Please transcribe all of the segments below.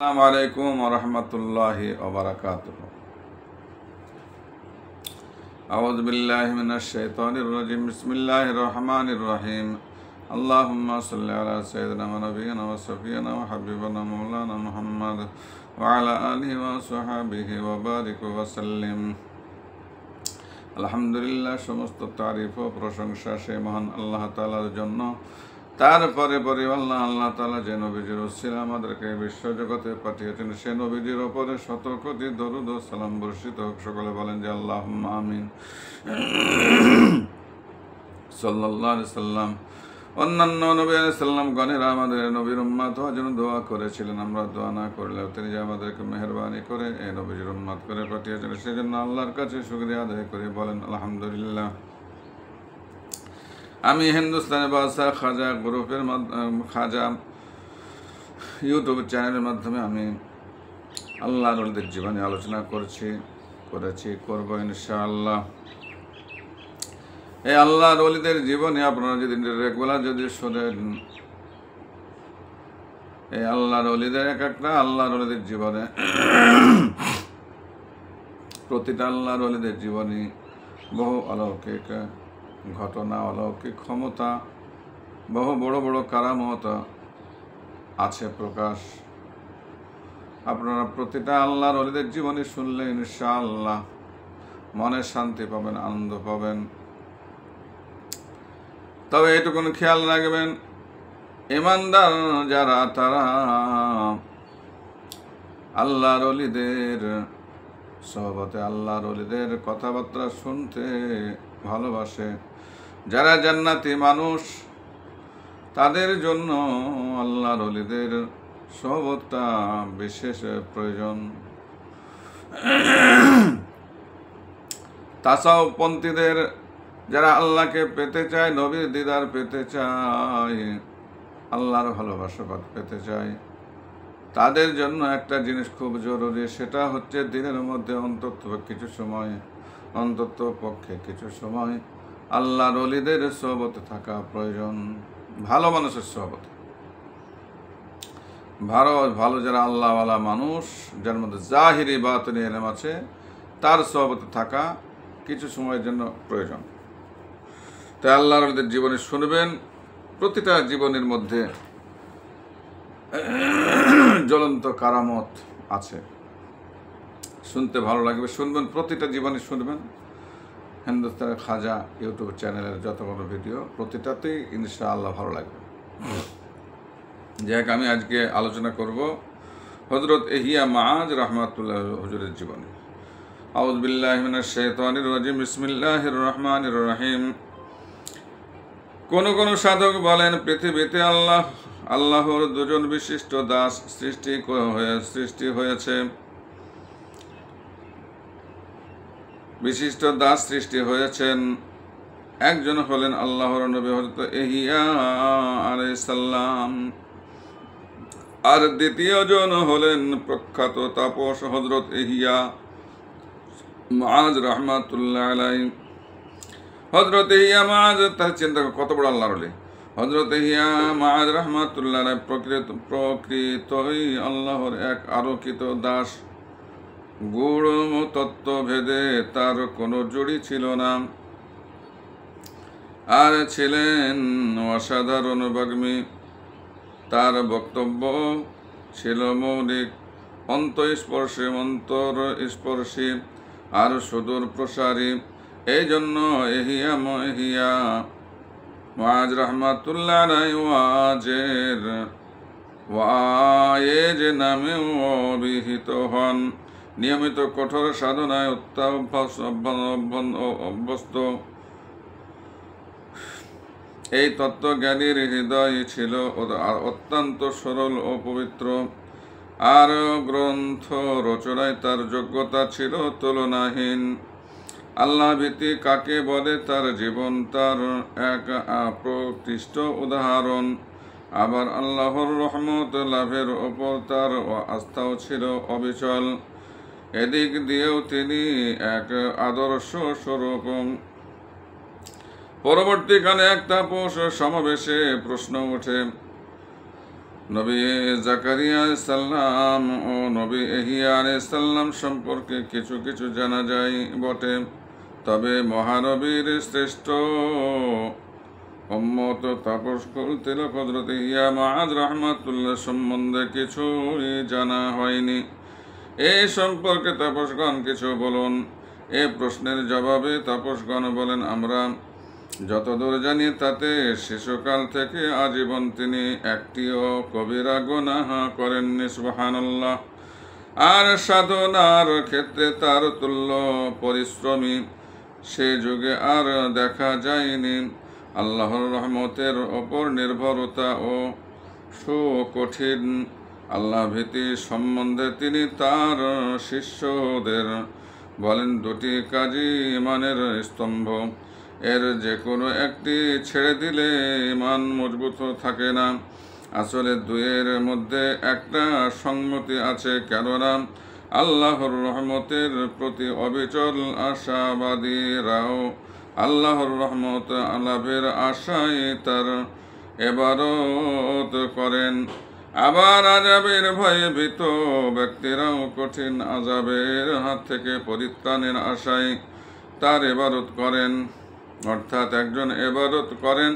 আসসালামু আলাইকুম ওয়া রাহমাতুল্লাহি ওয়া বারাকাতুহু। আউযু বিল্লাহি মিনাশ শাইতানির রাজিম। বিসমিল্লাহির রহমানির রহিম। আল্লাহুম্মা সাল্লি আলা সাইয়্যিদিনা ওয়া নাবিয়িনা ওয়া শাফিয়িনা ওয়া হাবিবিনা মাওলানা মুহাম্মদ ওয়া আলা আলিহি ওয়া সাহবিহি ওয়া বারিক ওয়া সাল্লিম। আলহামদুলিল্লাহ, সমস্ত তারিফ ও প্রশংসা সেই মহান আল্লাহ তাআলার জন্য। তারপরে আল্লাহ তাআলা যে নবীজির উসিলা আমাদেরকে বিশ্বজগতে পাঠিয়েছেন, সে নবীজির ওপরে শত কোটি দরুদ ও সালাম বর্ষিত হোক। সকলে বলেন যে আল্লাহুম্মা আমিন। সাল্লাল্লাহু আলাইহি সাল্লাম অন্যান্য নবী আলাইহিস সালাম গণেরা আমাদের নবীর উম্মত হওয়ার জন্য দোয়া করেছিলেন। আমরা দোয়া না করলেও তিনি যে আমাদেরকে মেহেরবানি করে এই নবীর উম্মত করে পাঠিয়েছেন, সেজন্য আল্লাহর কাছে শুকরিয়া আদায় করে বলেন আলহামদুলিল্লাহ। আমি হিন্দুস্তানি বাদশাহ খাজা গ্রুপের খাজা ইউটিউব চ্যানেলের মাধ্যমে আমি আল্লাহর ওলিদের জীবনে আলোচনা করব ইনশাআল্লাহ। এই আল্লাহর ওলিদের জীবনে আপনারা যদি রেগুলার যদি শোনেন, এই আল্লাহর ওলিদের এক একটা আল্লাহর ওলিদের জীবনে প্রতিটা আল্লাহর ওলিদের জীবনী বহু অলৌকিক ঘটনা, অলৌকিক ক্ষমতা, বহু বড় বড় কারামত আছে প্রকাশ। আপনারা প্রতিটা আল্লাহর ওলিদের জীবনী শুনলে ইনশাআল্লাহ মনে শান্তি পাবেন, আনন্দ পাবেন। তবে এটুকুন খেয়াল রাখবেন, ঈমানদার যারা তারা আল্লাহর ওলিদের সহবতে, আল্লাহর ওলিদের কথাবার্তা শুনতে ভালোবাসে, যারা জান্নাতি মানুষ তাদের জন্য আল্লাহর ওলিদের সহবতটা বিশেষ প্রয়োজন। তাসাউফপন্থীদের যারা আল্লাহকে পেতে চায়, নবীর দিদার পেতে চায়, আল্লাহর ভালোবাসা পেতে চায়, তাদের জন্য একটা জিনিস খুব জরুরি, সেটা হচ্ছে দিনের মধ্যে অন্তত পক্ষে কিছু সময় আল্লাহর ওলিদের সোহবতে থাকা প্রয়োজন। ভালো মানুষের সোহবতে, ভালো যারা আল্লাহওয়ালা মানুষ, যার মধ্যে জাহিরি বাতিনি ইলম আছে, তার সোহবতে থাকা কিছু সময়ের জন্য প্রয়োজন। তাই আল্লাহর ওলিদের জীবনী শুনবেন। প্রতিটা জীবনের মধ্যে জ্বলন্ত কারামত আছে, শুনতে ভালো লাগবে, শুনবেন। প্রতিটা জীবনী শুনবেন। হিন্দুস্তানের খাজা ইউটিউব চ্যানেলের যতগুলো ভিডিও, প্রতিটাতেই ইনশাআল্লাহ ভালো লাগবে। যাক, আমি আজকে আলোচনা করব হযরত ইহইয়া মুআজ রাহমাতুল্লাহ হুজুরের জীবনী। আউযু বিল্লাহি মিনাশ শাইতানির রাজিম। বিসমিল্লাহির রহমানির রহিম। কোন সাধক বলেন, পৃথিবীতে আল্লাহর দুজন বিশিষ্ট দাস সৃষ্টি হয়েছে। বিশিষ্ট দাস সৃষ্টি হয়েছেন। একজন হলেন আল্লাহর নবী হযরত ইহইয়া আলাইহিস সালাম, আর দ্বিতীয় জন হলেন প্রখ্যাত তাপস হযরত ইহইয়া মুআজ রাহমাতুল্লাহ আলাইহি। হযরত ইহইয়া মুআজ, তার চিন্তা কত বড় আল্লাহর ওলি। হযরত ইহইয়া মুআজ রাহমাতুল্লাহ আলাইহি প্রকৃতই আল্লাহর এক আলোকিত দাস। গূঢ় তত্ত্ব ভেদে তার কোনো জুড়ি ছিল না, আর ছিলেন অসাধারণ বাগ্মী। তার বক্তব্য ছিল মৌলিক, অন্তঃস্পর্শী আর সুদূর প্রসারী। এই জন্য ইহইয়া মুআজ রাহমাতুল্লাহ আলাইহি ওয়ায়েজ নামে অভিহিত হন। নিয়মিত কঠোর সাধনায় অভ্যস্ত এই তত্ত্বজ্ঞানীর হৃদয় ছিল অত্যন্ত সরল ও পবিত্র, আর গ্রন্থ রচনায় তার যোগ্যতা ছিল তুলনাহীন। আল্লাহ ভীতি কাকে বলে, তার জীবন তার এক প্রকৃষ্ট উদাহরণ। আবার আল্লাহর রহমত লাভের ওপর তার আস্থাও ছিল অবিচল। এদিক দিয়েও তিনি এক আদর্শ স্বরূপ। পরবর্তীকালে এক তাপস সমাবেশে প্রশ্ন ওঠে, নবী জাকারিয়া আলাইহিস সালাম ও নবী ইয়াহইয়া আলাইহিস সালাম সম্পর্কে কিছু কিছু জানা যায় বটে, তবে মহানবীর শ্রেষ্ঠ উম্মত তাপসকুল তিলক হযরত ইয়াহইয়া মুআয রাহমাতুল্লাহ সম্বন্ধে কিছুই জানা হয়নি। এই সম্পর্কে তাপসগণ কিছু বলুন। এ প্রশ্নের জবাবে তাপসগণ বলেন, আমরা যতদূর জানি তাতে শিশুকাল থেকে আজীবন তিনি একটিও কবিরা গুনাহ করেননি। সুবহানাল্লাহ। আর সাধনার ক্ষেত্রে তার তুল্য পরিশ্রমী সে যুগে আর দেখা যায়নি। আল্লাহর রহমতের ওপর নির্ভরতা ও সুকঠিন আল্লাহ ভীতি সম্বন্ধে তিনি তার শিষ্যদের বলেন, দুটি কাজই ইমানের স্তম্ভ, এর যে কোনো একটি ছেড়ে দিলে ইমান মজবুত থাকে না। আসলে দুয়ের মধ্যে একটা সংগতি আছে, কেননা আল্লাহর রহমতের প্রতি অবিচল আশাবাদীরাও আল্লাহর রহমত লাভের আশায় তার ইবাদত করেন। আবার আযাবের ভয়ে ভীত ব্যক্তিরাও কঠিন আযাবের হাত থেকে পরিত্রাণের আশায় তার ইবাদত করেন। অর্থাৎ একজন ইবাদত করেন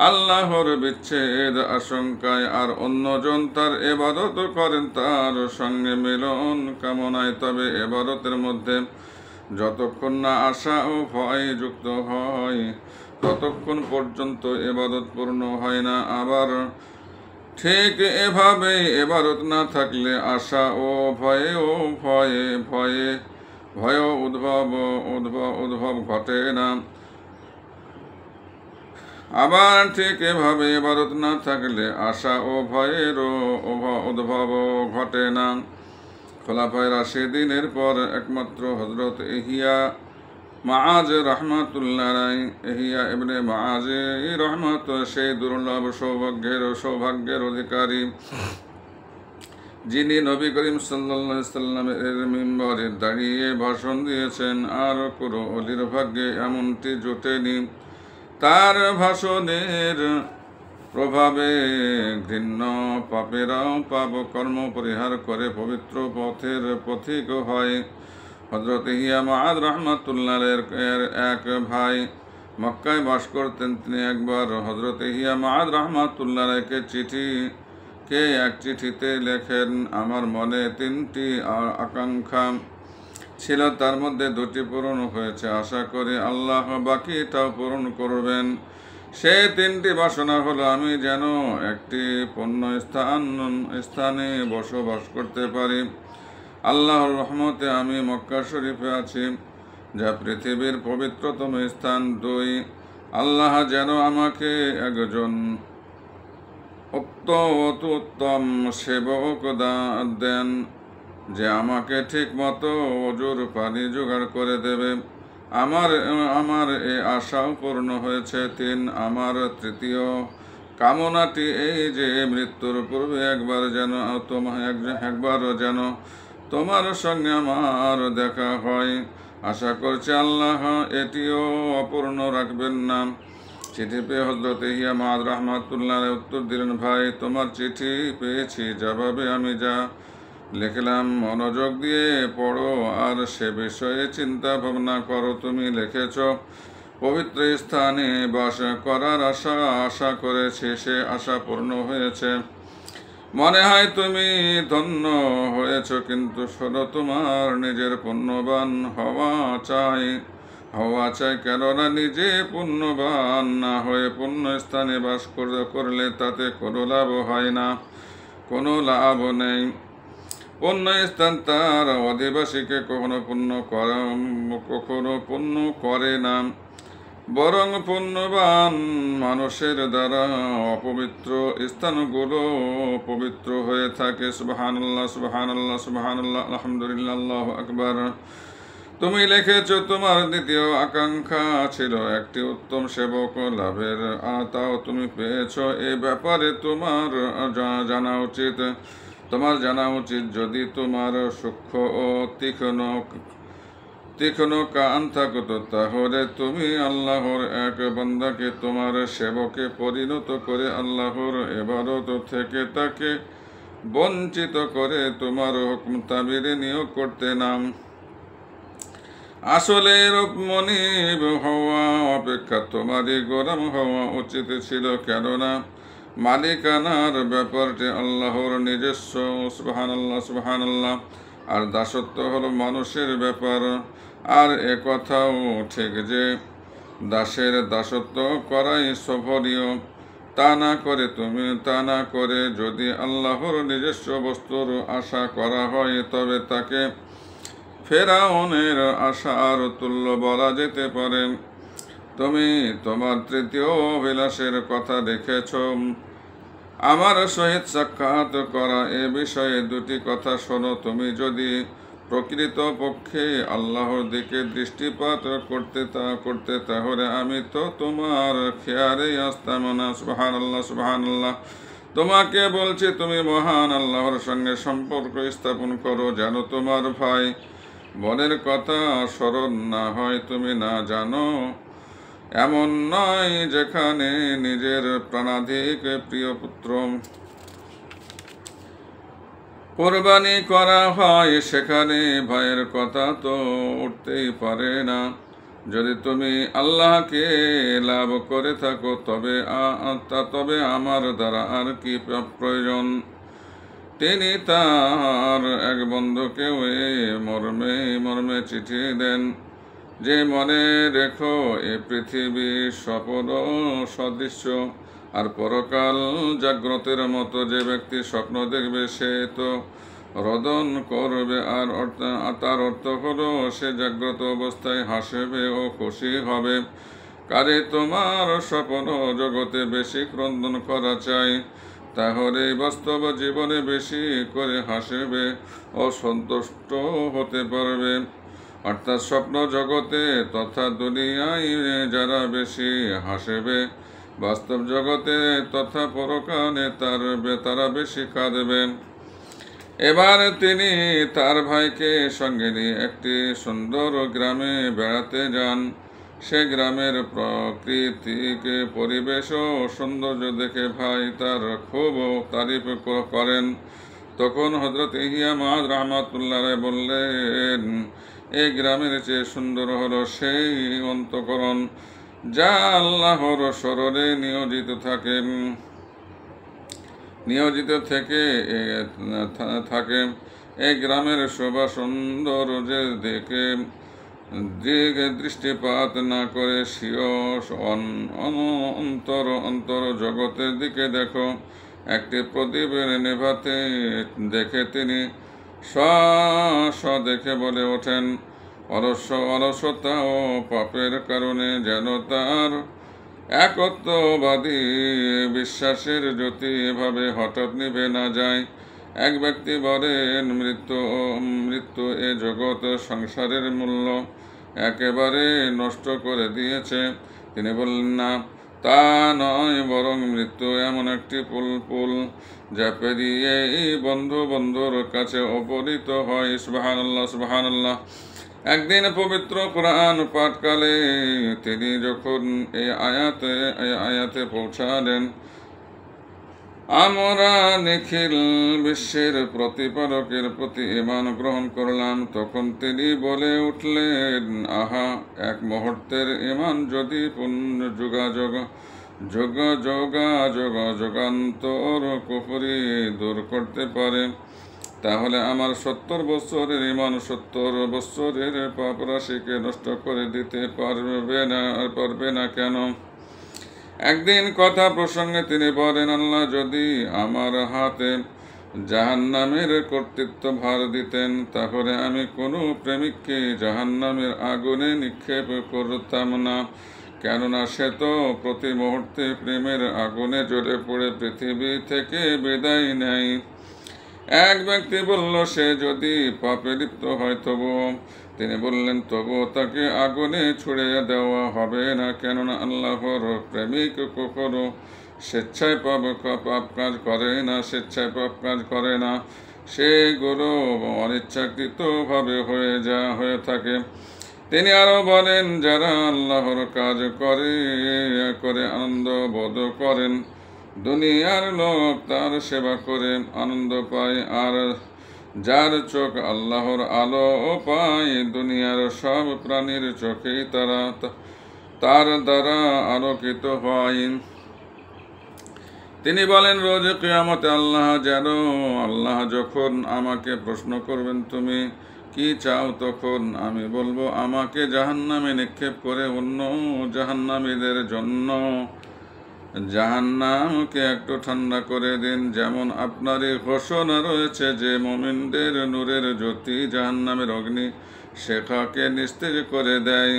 আল্লাহর বিচ্ছেদ আশঙ্কায়, আর অন্যজন তার ইবাদত করেন তার সঙ্গে মিলন কামনায়। তবে ইবাদতের মধ্যে যতক্ষণ না আশা ও ভয় যুক্ত হয় ততক্ষণ পর্যন্ত ইবাদত পূর্ণ হয় না। আবার ঠিক এভাবে ইবাদত না থাকলে আশা ও ভয় উদ্ভব ঘটে না। আবার ঠিক এভাবে ইবাদত না থাকলে আশা ও ভয়েরও উদ্ভব ঘটে না। খোলাফায়ে রাশিদিনের পর একমাত্র হযরত ইয়াহইয়া মুআয রাহমাতুল্লাহ আলাইহি, ইয়াহইয়া ইবনে মুআয রহমত সেই দুর্লভ সৌভাগ্যের অধিকারী যিনি নবী করিম সাল্লাল্লাহু আলাইহি সাল্লামের মিম্বরে দাঁড়িয়ে ভাষণ দিয়েছেন, আর কোনো অলির ভাগ্যে এমনটি জোটেনি। তার ভাষণের প্রভাবে ঘৃণ্য পাপেরাও পাপ কর্ম পরিহার করে পবিত্র পথের পথিক হয়। হযরত ইয়াহইয়া মুআয রাহমাতুল্লাহ এর এক ভাই মক্কায় বাস করতেন। তিনি একবার হযরত ইয়াহইয়া মুআয রাহমাতুল্লাহ এক চিঠিতে লেখেন, আমার মনে 3টি আকাঙ্ক্ষা ছিল, তার মধ্যে 2টি পূরণ হয়েছে, আশা করি আল্লাহ বাকিটাও পূরণ করবেন। সে 3টি বাসনা হলো, আমি যেন একটি পুণ্য স্থানে বসবাস করতে পারি। আল্লাহর রহমতে আমি মক্কা শরীফে আছি, যা পৃথিবীর পবিত্রতম স্থান। 2, আল্লাহ যেন আমাকে একজন উত্তম সেবক দেন, যে আমাকে ঠিক মতো ওজুর পানি জোগাড় করে দেবে। আমার এ আশাও পূর্ণ হয়েছে। 3, আমার তৃতীয় কামনাটি এই যে মৃত্যুর পূর্বে একবারও যেন তোমার সঙ্গে আমার দেখা হয়। আশা করছি আল্লাহ এটিও অপূর্ণ রাখবেন না। চিঠি পেয়ে হযরত ইয়াহইয়া মুআয রাহমাতুল্লাহ উত্তর দিলেন, ভাই, তোমার চিঠি পেয়েছি। জবাবে আমি যা লিখলাম মনোযোগ দিয়ে পড়ো আর সে বিষয়ে চিন্তা ভাবনা করো। তুমি লিখেছ, পবিত্র স্থানে বাস করার আশা করেছি, সে আশা পূর্ণ হয়েছে। মনে হয় তুমি ধন্য হয়েছ, কিন্তু শোনো, তোমার নিজের পুণ্যবান হওয়া চাই, কেননা নিজে পুণ্যবান না হয়ে পুণ্য স্থানে বাস করলে তাতে কোনো লাভ হয় না, কোনো লাভ নেই। পুণ্য স্থান তার অধিবাসীকে কখনো পুণ্য করে না, বরং পুণ্যবান মানুষের দ্বারা অপবিত্র স্থানগুলো পবিত্র হয়ে থাকে। সুবহানাল্লাহ, সুবহানাল্লাহ, সুবহানাল্লাহ, আলহামদুলিল্লাহ, আল্লাহু আকবার। তুমি লিখেছ, তোমার দ্বিতীয় আকাঙ্ক্ষা ছিল একটি উত্তম সেবক লাভের, তাও তুমি পেয়েছ। এ ব্যাপারে তোমার জানা উচিত, যদি তোমার সূক্ষ্ম ও তীক্ষ্ণ তীক্ষ্ণ কান থাকত, তাহলে তুমি আল্লাহর এক বান্দাকে তোমার সেবকে পরিণত করে আল্লাহর ইবাদত থেকে তাকে বঞ্চিত করে তোমার হুকুম তাবিরে নিয়োগ করতে নাম। আসলে এরূপ মনিব হওয়া অপেক্ষা তোমারই গোলাম হওয়া উচিত ছিল, কেননা মালিকানার ব্যাপারটি আল্লাহর নিজস্ব। সুবহানাল্লাহ, সুবহানাল্লাহ। আর দাসত্ব হলো মানুষের ব্যাপার। আর কথাও ঠিক যে দাসের দাসত্ব করাই সফলীয়। তা না করে যদি আল্লাহর নিজস্ব বস্তুর আশা করা হয়, তবে তাকে ফেরাউনের আশার তুল্য বলা যেতে পারে। তুমি তোমার তৃতীয় অভিলাষের কথা দেখেছ। আমার সহিত সাক্ষাৎ করা এ বিষয়ে দুটি কথা শোনো। তুমি যদি প্রকৃতপক্ষে আল্লাহর দিকে দৃষ্টিপাত করতে তাহলে আমি তো তোমার খেয়ালেই আসতাম না। সুবহানাল্লাহ, সুবহানাল্লাহ। তোমাকে বলছি, তুমি মহান আল্লাহর সঙ্গে সম্পর্ক স্থাপন করো, যেন তোমার ভাই বোনের কথা স্মরণ না হয়। তুমি না জানো এমন নয় যেখানে নিজের প্রাণাধিক প্রিয় পুত্র কোরবানি করা হয়, সেখানে ভয়ের কথা তো উঠতেই পারে না। যদি তুমি আল্লাহকে লাভ করে থাকো, তবে আমার দ্বারা আর কি প্রয়োজন। তিনি তার এক বন্ধুকে মর্মে চিঠি দেন যে, মনে রেখো এ পৃথিবী স্বপ্ন সদৃশ্য, আর পরকাল জাগ্রতের মতো। যে ব্যক্তি স্বপ্ন দেখবে সে তো রোদন করবে, আর তার অর্থ হলো সে জাগ্রত অবস্থায় হাসবে ও খুশি হবে। কাজে তোমার স্বপ্ন জগতে বেশি ক্রন্দন করা চাই, তাহলে বাস্তব জীবনে বেশি করে হাসবে ও সন্তুষ্ট হতে পারবে। অর্থাৎ স্বপ্ন জগতে তথা দুনিয়ায় যারা বেশি হাসবে, বাস্তব জগতে তথা পরকালে তারা বেশি কাঁদবে। এবার তিনি তার ভাইকে সঙ্গে নিয়ে একটি সুন্দর গ্রামে বেড়াতে যান। সে গ্রামের প্রাকৃতিক পরিবেশ ও সৌন্দর্য দেখে ভাই তার খুব তারিফ করেন। তখন হযরত ইহইয়া মাআদ রাহমাতুল্লাহ বললেন, এই গ্রামের চেয়ে সুন্দর হলো সেই অন্তঃকরণ যা আল্লাহর স্মরণে নিয়োজিত থাকে। এই গ্রামের শোভা সৌন্দর্যে দিকে দৃষ্টিপাত না করে স্বীয় অন্তর জগতের দিকে দেখো। একটি প্রদীপ নেভাতে দেখে তিনি দেখে বলে ওঠেন, অলসতা ও পাপের কারণে যেন তার একত্ববাদী বিশ্বাসের জ্যোতি এভাবে হঠাৎ নিভে না যায়। এক ব্যক্তি বলেন, মৃত্যু এ জগৎ সংসারের মূল্য একেবারে নষ্ট করে দিয়েছে। তিনি বললেন, না, তা নয়, বরং মৃত্যু এমন একটি পুল যা পেরিয়ে এই বন্ধুর কাছে অপহৃত হয়। সুবহানাল্লাহ, সুবহানাল্লাহ। একদিন পবিত্র কোরআন পাঠকালে তিনি যখন এই আয়াতে পৌঁছালেন, আমরা নিখিল বিশ্বের প্রতিপালকের প্রতি ঈমান গ্রহণ করলাম, তখন তিনি বলে উঠলেন, আহা, এক মুহূর্তের ঈমান যদি যুগান্তর কুফরি দূর করতে পারে, তাহলে আমার 70 বছরের ঈমান 70 বছরের পাপ রাশিকে নষ্ট করে দিতে পারবে না কেন? একদিন কথা প্রসঙ্গে তিনি বলেন, আল্লাহ যদি আমার হাতে জাহান্নামের কর্তৃত্ব ভার দিতেন, তাহলে আমি কোনো প্রেমিককে জাহান্নামের আগুনে নিক্ষেপ করতাম না, কেননা সে তো প্রতি মুহূর্তে প্রেমের আগুনে জ্বলে পড়ে পৃথিবী থেকে বিদায় নেয়। এক ব্যক্তি বলল, সে যদি পাপে লিপ্ত হয় তিনি বললেন, তবুও তাকে আগুনে ছুড়ে দেওয়া হবে না, কেননা আল্লাহর প্রেমিক কখনো স্বেচ্ছায় পাপ কাজ করে না, সেগুলো অনিচ্ছাকৃতভাবে হয়ে থাকে। তিনি আরো বলেন, যারা আল্লাহর কাজ করে আনন্দ বোধ করেন, দুনিয়ার লোক তার সেবা করে আনন্দ পায়, আর যার চোখ আল্লাহর আলো পায়, দুনিয়ার সব প্রাণীর চোখেই তার দ্বারা আলোকিত হয়। তিনি বলেন, রোজ কিয়ামতে আল্লাহ যখন আমাকে প্রশ্ন করবেন, তুমি কি চাও, তখন আমি বলবো, আমাকে জাহান্নামে নিক্ষেপ করে অন্য জাহান্নামীদের জন্য জাহান্নামকে একটু ঠান্ডা করে দিন। যেমন আপনারই ঘোষণা রয়েছে যে মুমিনদের নূরের জ্যোতি জাহান্নামের অগ্নি শেখাকে নিস্তেজ করে দেয়।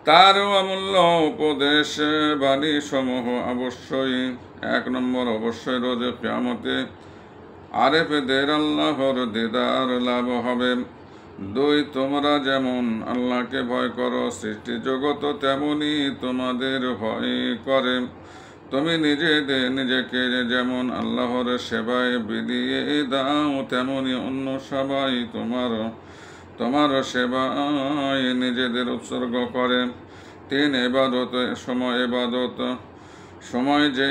তার অমূল্য উপদেশ বাণী সমূহ অবশ্যই 1 নম্বর, অবশ্যই রোজ কিয়ামতে আরেফেদের আল্লাহর দিদার লাভ হবে। 2, তোমরা যেমন আল্লাহকে ভয় করো, সৃষ্টি জগৎ তেমনি তোমাদের ভয় করে। তুমি নিজেকে যেমন আল্লাহর সেবায় বিলিয়ে দাও, তেমনি অন্য সবাই তোমার সেবায় নিজেদের উৎসর্গ করে। 3, ইবাদত সময় যে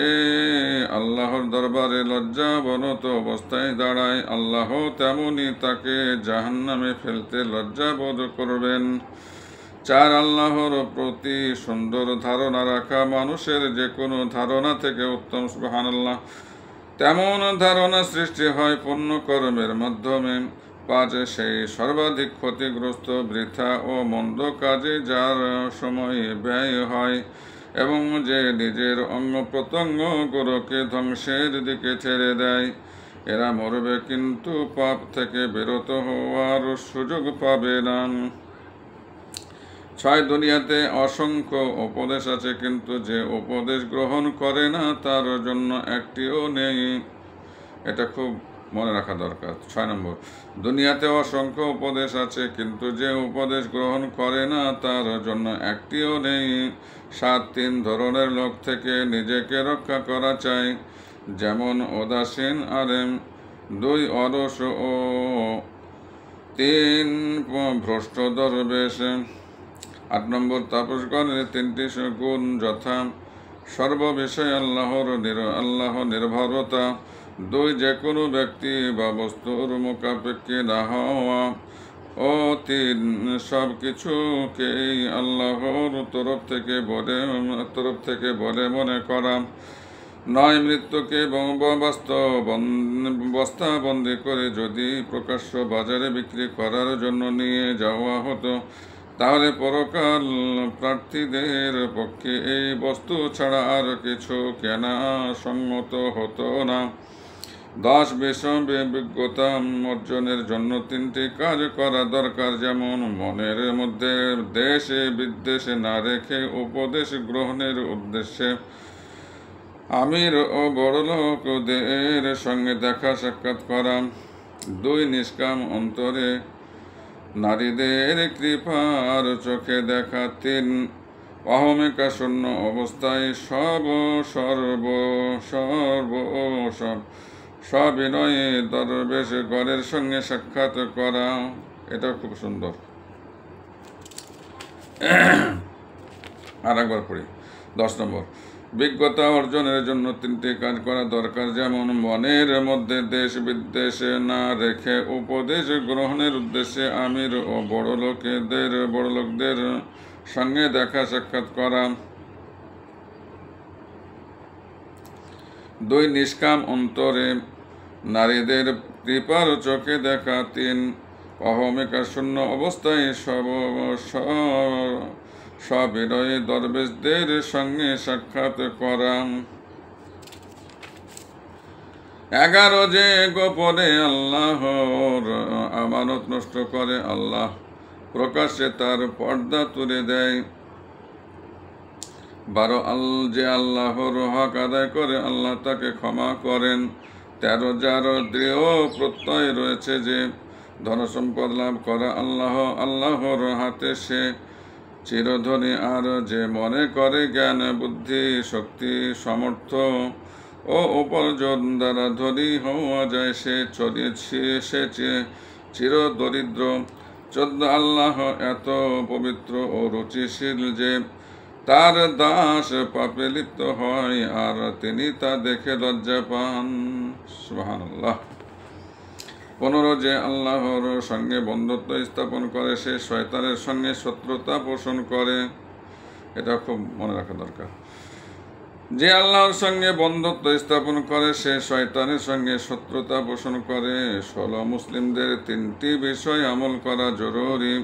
আল্লাহর দরবারে লজ্জাবনত অবস্থায় দাঁড়ায়, আল্লাহ তেমনি তাকে জাহান্নামে ফেলতে লজ্জাবোধ করবেন। 4, আল্লাহর প্রতি সুন্দর ধারণা রাখা মানুষের যে কোনো ধারণা থেকে উত্তম। সুবহানাল্লাহ। তেমন ধারণা সৃষ্টি হয় পুণ্য কর্মের মাধ্যমে। 5, সেই সর্বাধিক ক্ষতিগ্রস্ত বৃথা ও মন্দ কাজে যার সময় ব্যয় হয় এবং যে নিজের অঙ্গ প্রত্যঙ্গগুলোকে ধ্বংসের দিকে ছেড়ে দেয়, এরা মরবে কিন্তু পাপ থেকে বিরত হওয়ার সুযোগ পাবে না। 6, দুনিয়াতে অসংখ্য উপদেশ আছে, কিন্তু যে উপদেশ গ্রহণ করে না তার জন্য একটিও নেই। এটা খুব মনে রাখা দরকার। 6 নম্বর, দুনিয়াতে অসংখ্য উপদেশ আছে, কিন্তু যে উপদেশ গ্রহণ করে না তার জন্য একটিও নেই। 7, 3 ধরনের লোক থেকে নিজেকে রক্ষা করা চাই, যেমন উদাসীন আলেম, 2 অলস ও 3 ভ্রষ্ট দরবেশ। 8 নম্বর, তাপসগণের 3টি গুণ যথা সর্ববিষয়ে আল্লাহ নির্ভরতা, 2 যে কোনো ব্যক্তি বা বস্তুর মুখাপেক্ষী না হওয়া, ও 3 সব কিছুকেই আল্লাহর তরফ থেকে বলে মনে করা। 9, মৃত্যুকে বস্তাবন্দি করে যদি প্রকাশ্য বাজারে বিক্রি করার জন্য নিয়ে যাওয়া হতো, তাহলে পরকাল প্রার্থীদের পক্ষে এই বস্তু ছাড়া আর কিছু কেনা সম্মত হতো না। 10, বিজ্ঞতা অর্জনের জন্য 3টি কাজ করা দরকার, যেমন মনের মধ্যে দেশে বিদ্বেষে না রেখে উপদেশ গ্রহণের উদ্দেশ্যে আমির ও বড়লোকদের সঙ্গে দেখা সাক্ষাৎ করা। 2, নিষ্কাম অন্তরে নারীদের কৃপার চোখে দেখা। 3, অহমিকা শূন্য অবস্থায় সবিনয়ে দরবেশ গণের সঙ্গে সাক্ষাৎ করা। এটা খুব সুন্দর। আর একবার পড়ি। 10 নম্বর, বিজ্ঞতা অর্জনের জন্য 3টি কাজ করা দরকার, যেমন মনের মধ্যে দেশ বিদ্বেষ না রেখে উপদেশ গ্রহণের উদ্দেশ্যে আমির ও বড়লোকদের সঙ্গে দেখা সাক্ষাৎ করা। 2, নিষ্কাম অন্তরে নারীদের কৃপার চোখে দেখা। 3, অহমিকা শূন্য অবস্থায় সবিনয়ে দরবেশদের সঙ্গে সাক্ষাৎ করা। 11, যে গোপনে আল্লাহর আমানত নষ্ট করে, আল্লাহ প্রকাশ্যে তার পর্দা তুলে দেয়। 12, যে আল্লাহর হক আদায় করে, আল্লাহ তাকে ক্ষমা করেন। 13, যার দৃঢ় প্রত্যয় রয়েছে যে ধনসম্পদ লাভ করা আল্লাহর হাতে, সে চিরধনী। আর যে মনে করে জ্ঞান বুদ্ধি শক্তি সামর্থ্য ও উপার্জন দ্বারা ধনী হওয়া যায়, সে চির দরিদ্র। 14 আল্লাহ এত পবিত্র ও রুচিশীল যে তার দাস পাপে লিপ্ত হয় আর তিনি তা দেখে লজ্জা পান। সুবহানাল্লাহ। 15 যে আল্লাহর সঙ্গে বন্ধুত্ব স্থাপন করে সে শয়তানের সঙ্গে শত্রুতা পোষণ করে। এটা খুব মনে রাখা দরকার। যে আল্লাহর সঙ্গে বন্ধুত্ব স্থাপন করে সে শয়তানের সঙ্গে শত্রুতা পোষণ করে। 16 মুসলিমদের 3টি বিষয় আমল করা জরুরি।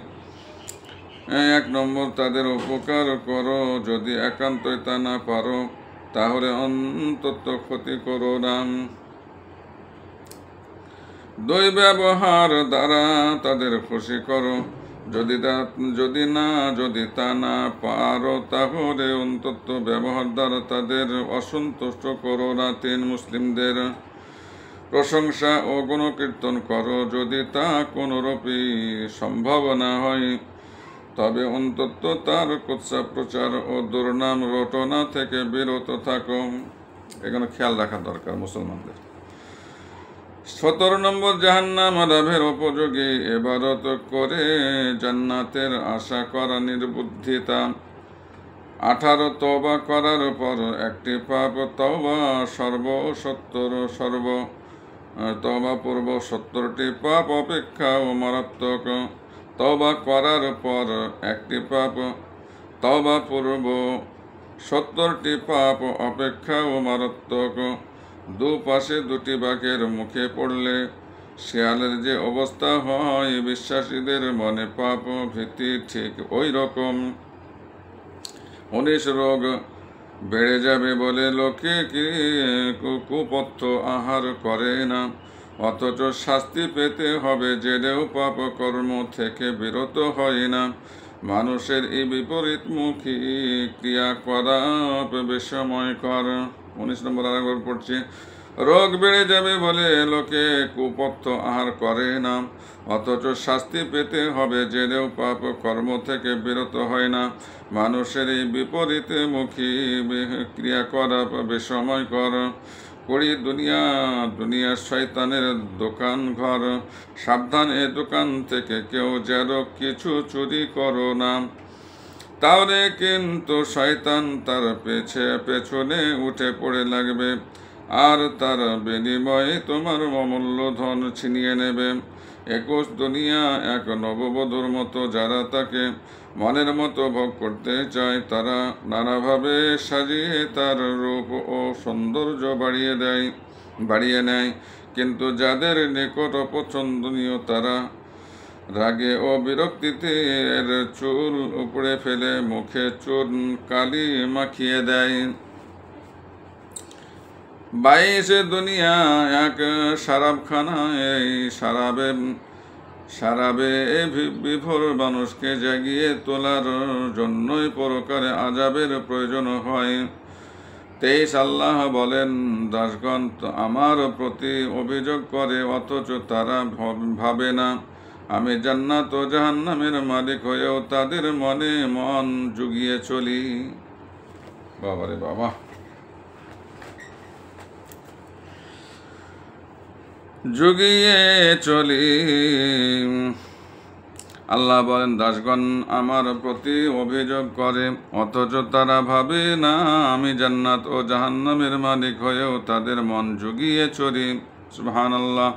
1 নম্বর, তাদের উপকার করো, যদি একান্তই তা না পারো তাহলে অন্তত ক্ষতি করো না। 2, ব্যবহার দ্বারা তাদের খুশি করো, যদি তা না পারো তাহলে অন্তত ব্যবহার দ্বারা তাদের অসন্তুষ্ট করো না। 3, মুসলিমদের প্রশংসা ও গুণকীর্তন করো, যদি তা কোনোরূপই সম্ভব না হয় তবে অন্তত তার কুৎসা প্রচার ও দুর্নাম রটনা থেকে বিরত থাকো। এখানে খেয়াল রাখা দরকার মুসলমানদের। 17 নম্বর, জাহান্নাম লাভের উপযোগী ইবাদত করে জান্নাতের আশা করা নির্বুদ্ধিতা। 18, তওবা করার পর একটি পাপ তওবা পূর্ব 70টি পাপ অপেক্ষা ও মারাত্মক। তওবা করার পর একটি পাপ তওবা পূর্ব 70টি পাপ অপেক্ষা ও মারাত্মক। দুপাশে 2টি বাঘের মুখে পড়লে শেয়ালের যে অবস্থা হয় বিশ্বাসীদের মনে পাপ ভীতি ঠিক ওই রকম। 19, রোগ বেড়ে যাবে বলে লোকে কুপথ্য আহার করে না, অথচ শাস্তি পেতে হবে জেনেও পাপ কর্ম থেকে বিরত হয় না। মানুষের এই বিপরীতমুখী ক্রিয়া করা বিস্ময়কর। 19 নম্বর আরেকবার পড়ছি। রোগ বেড়ে যাবে বলে লোকে কুপথ্য আহার করে না, অথচ শাস্তি পেতে হবে জেনেও পাপ কর্ম থেকে বিরত হয় না। মানুষের এই বিপরীতমুখী ক্রিয়া করা বিস্ময়কর। 20, দুনিয়া শয়তানের দোকান ঘর, সাবধান এ দোকান থেকে কেউ যেন কিছু চুরি করো না, তাহলে কিন্তু শয়তান তার পেছনে উঠে পড়ে লাগবে আর তার বিনিময়ে তোমার অমূল্য ধন ছিনিয়ে নেবে। 21, দুনিয়া এক নববধূর মতো, যারা তাকে মনের মতো ভোগ করতে চায় তারা নানাভাবে সাজিয়ে তার রূপ ও সৌন্দর্য বাড়িয়ে নেয়, কিন্তু যাদের নিকট অপছন্দনীয় তারা রাগে ও বিরক্তিতে এর চুল উপড়ে ফেলে মুখে চুন কালি মাখিয়ে দেয়। 22, দুনিয়া এক শরাবখানা, এই শরাবে বিভোর মানুষকে জাগিয়ে তোলার জন্যই পরকালে আযাবের প্রয়োজন হয়। 23, আল্লাহ বলেন, দাসগণ আমার প্রতি অভিযোগ করে অথচ তারা ভাবে না আমি জান্নাত ও জাহান্নামের মালিক হয়েও তাদের মনে মন জুগিয়ে চলি। বাবারে বাবা, জুগিয়ে চলি। আল্লাহ বলেন, দাসগণ আমার প্রতি অভিযোগ করে অথচ তারা ভাবে না আমি জান্নাত ও জাহান্নামের মালিক হয়েও তাদের মন জুগিয়ে চলি। সুবহানাল্লাহ।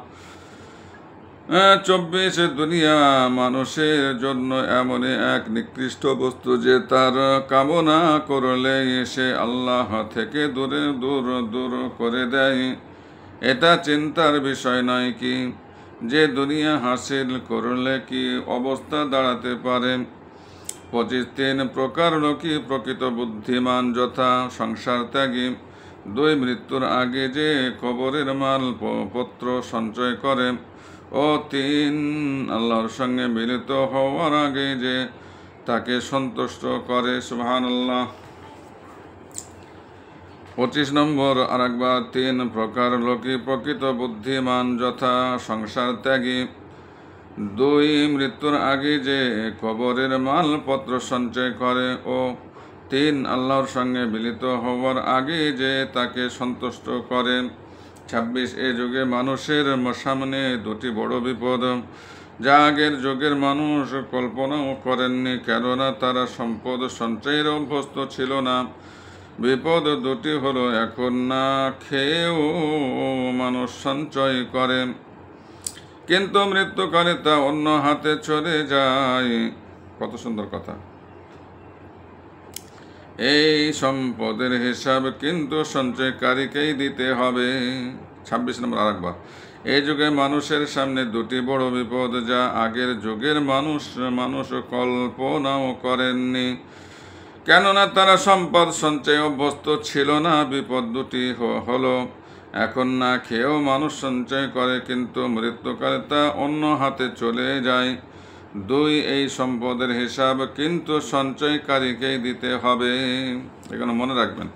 24, দুনিয়া মানুষের জন্য এমনই এক নিকৃষ্ট বস্তু যে তার কামনা করলে সে আল্লাহ থেকে দূর করে দেয়। এটা চিন্তার বিষয় নয় কি যে দুনিয়া হাসিল করলে কি অবস্থা দাঁড়াতে পারে। 25, 3 প্রকার লোকই প্রকৃত বুদ্ধিমান, যথা সংসার ত্যাগী, 2 মৃত্যুর আগে যে কবরের মাল পত্র সঞ্চয় করে ও 3 আল্লাহর সঙ্গে মিলিত হওয়ার আগে যে তাকে সন্তুষ্ট করে। সুবহানাল্লাহ। 25 নম্বর আরেকবার, 3 প্রকার লোকই প্রকৃত বুদ্ধিমান, যথা সংসার ত্যাগী, 2 মৃত্যুর আগে যে কবরের মালপত্র সঞ্চয় করে ও 3 আল্লাহর সঙ্গে মিলিত হওয়ার আগে যে তাকে সন্তুষ্ট করে। 26, এ যুগে মানুষের সামনে 2টি বড় বিপদ, যা আগের যুগের মানুষ কল্পনাও করেননি, কেননা তারা সম্পদ সঞ্চয়ের অভ্যস্ত ছিল না। বিপদ দুটি হলো, এখন না খেয়েও মানুষ সঞ্চয় করে, কিন্তু মৃত্যুকালে তা অন্য হাতে চলে যায়। কত সুন্দর কথা! এই সম্পদের হিসাব কিন্তু সঞ্চয়কারীকেই দিতে হবে। 26 নম্বর আরেকবার। এই যুগে মানুষের সামনে দুটি বড় বিপদ, যা আগের যুগের মানুষ কল্পনাও করেননি, কেননা তারা সম্পদ সঞ্চয় অভ্যস্ত ছিল না। বিপদ দুটি হলো, এখন না খেয়েও মানুষ সঞ্চয় করে, কিন্তু মৃত্যুকালে তা অন্য হাতে চলে যায়। 2, এই সম্পদের হিসাব কিন্তু সঞ্চয়কারীকেই দিতে হবে। এখানে মনে রাখবেন,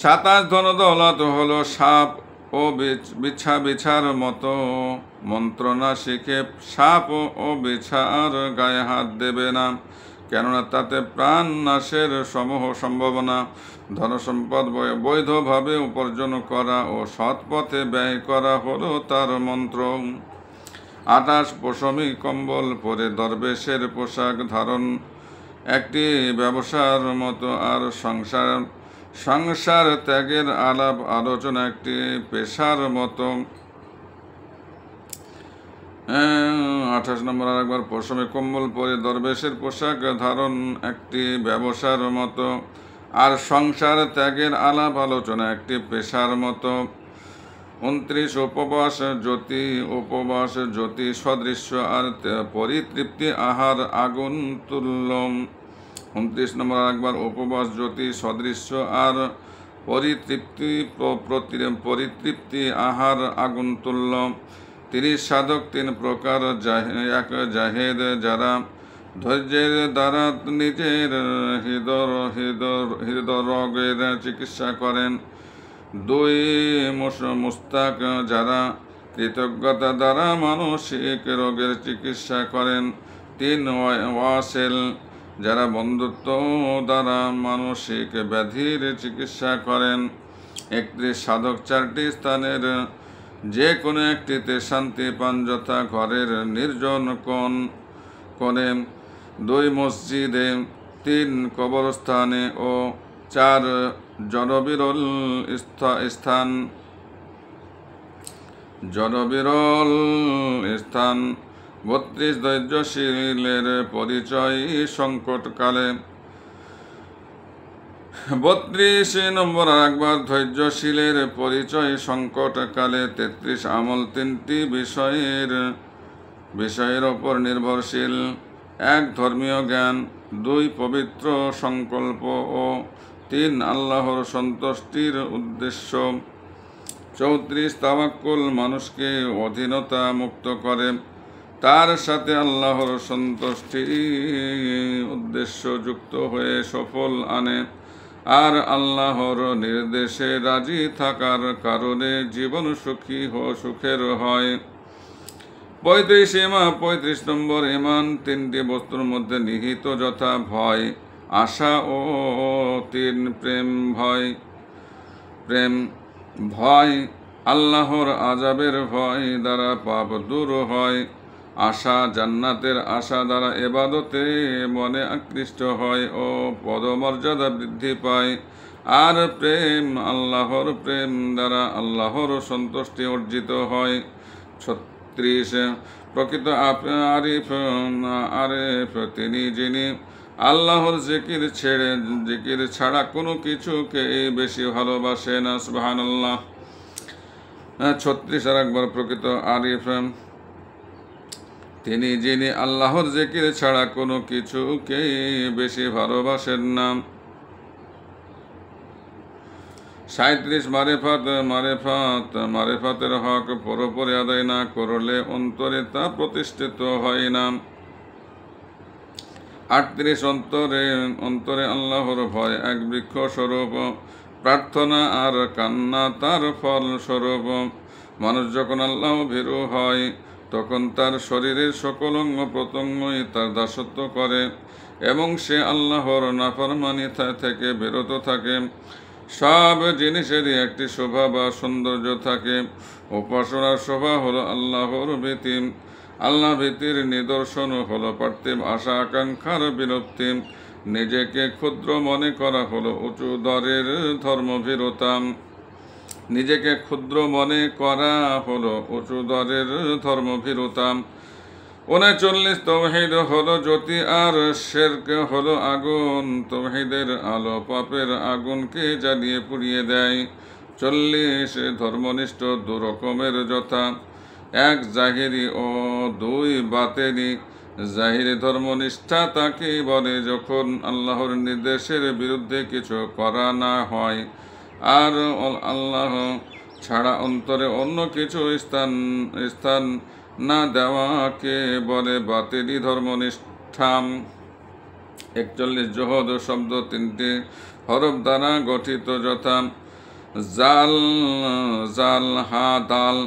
27 ধনদৌলত হলো সাপ ও বিছার মতো। মন্ত্রণা শিখে সাপ ও বিছার গায়ে হাত দেবে না, কেননা তাতে প্রাণ নাশের সমূহ সম্ভাবনা। ধনসম্পদ বৈধভাবে উপার্জন করা ও সৎ পথে ব্যয় করা হলো তার মন্ত্র। 28 পশমি কম্বল পরে দরবেশের পোশাক ধারণ একটি ব্যবসার মতো, আর সংসার ত্যাগের আলাপ আলোচনা একটি পেশার মতো। 28 নম্বর আরেকবার। পশমি কম্বল পরে দরবেশের পোশাক ধারণ একটি ব্যবসার মতো, আর সংসার ত্যাগের আলাপ আলোচনা একটি পেশার মতো। 29 উপবাস জ্যোতি সদৃশ্য, আর পরিতৃপ্তি আহার আগুন তুল্য। 29 নম্বর একবার। উপবাস জ্যোতি সদৃশ্য, আর পরিতৃপ্তি আহার আগুন তুল্য। 30 সাধক 3 প্রকার। এক জাহেদ, যারা ধৈর্যের দ্বারা নিজের হৃদরোগের চিকিৎসা করেন। 2 মুস্তাক, যারা কৃতজ্ঞতা দ্বারা মানসিক রোগের চিকিৎসা করেন। 3 ওয়াসেল, যারা বন্ধুত্ব দ্বারা মানসিক ব্যাধির চিকিৎসা করেন। 31 সাধক 4টি স্থানের যে কোনো একটিতে শান্তি পান, যথা ঘরের নির্জন কোণে, 2 মসজিদে, 3 কবরস্থানে ও 4 জনবিরল স্থান। 32 ধৈর্যশীলের পরিচয় সংকটকালে। 32 নম্বর আরেকবার। ধৈর্যশীলের পরিচয় সংকটকালে। 33 আমল 3টি বিষয়ের ওপর নির্ভরশীল। 1 ধর্মীয় জ্ঞান, 2 পবিত্র সংকল্প ও 3 আল্লাহর সন্তুষ্টির উদ্দেশ্য। 34 তাওয়াক্কুল মানুষকে অধীনতা মুক্ত করে, তার সাথে আল্লাহর সন্তুষ্টি উদ্দেশ্য যুক্ত হয়ে সফল আনে, আর আল্লাহর নির্দেশে রাজি থাকার কারণে জীবন সুখের হয়। 35 নম্বর ঈমান 3টি বস্তুর মধ্যে নিহিত, যথা ভয়, আশা ও 3 প্রেম। ভয় আল্লাহর আযাবের ভয় দ্বারা পাপ দূর হয়। আশা জান্নাতের আশা দ্বারা ইবাদতে মনে আকৃষ্ট হয় ও পদমর্যাদা বৃদ্ধি পায়। আর প্রেম আল্লাহর প্রেম দ্বারা আল্লাহর সন্তুষ্টি অর্জিত হয়। 36 প্রকৃত আরিফ তিনি, যিনি আল্লাহর জিকির ছাড়া কোনো কিছুকে বেশি ভালোবাসেন। সুবহানাল্লাহ। 36 আর একবার। প্রকৃত আরিফ তিনি, যিনি আল্লাহর জিকির ছাড়া কোনো কিছুকে বেশি ভালোবাসেন না। 37 মারেফাতের হক পুরোপুরি আদায় না করলে অন্তরে তা প্রতিষ্ঠিত হয় না। 38 অন্তরে আল্লাহর ভয় এক বৃক্ষ স্বরূপ, প্রার্থনা আর কান্না তার ফল স্বরূপ। মানুষ যখন আল্লাহ ভীরু হয়, তখন তার শরীরের সকল অঙ্গ প্রত্যঙ্গই তার দাসত্ব করে এবং সে আল্লাহর নাফরমানি থেকে বিরত থাকে। সব জিনিসেরই একটি শোভা বা সৌন্দর্য থাকে। উপাসনার শোভা হলো আল্লাহর ভীতি, আল্লাহ ভীতির নিদর্শন হলো পার্থিব আশা আকাঙ্ক্ষার বিলুপ্তি, নিজেকে ক্ষুদ্র মনে করা হলো উঁচু দরের ধর্মভীরতা। নিজেকে ক্ষুদ্র মনে করা হলো উঁচু দরের ধর্মভীরতা। 39 তৌহিদ হলো জ্যোতি আর শিরক হলো আগুন, তৌহিদের আলো পাপের আগুনকে জ্বালিয়ে পুড়িয়ে দেয়। 40 ধর্মনিষ্ঠ দু রকমের যথা, এক জাহিরি ও দুই বাতেনি। জাহিরি ধর্মনিষ্ঠা তাকে বলে যখন আল্লাহর নির্দেশের বিরুদ্ধে কিছু করা না হয় আর আল্লাহ ছাড়া অন্তরে অন্য কিছু স্থান না দেওয়াকে বলে বাতিলি ধর্মনিষ্ঠা। 41 জোহদ শব্দ 3টি হরফ দ্বারা গঠিত যথা জাল, জাল, হা, দাল।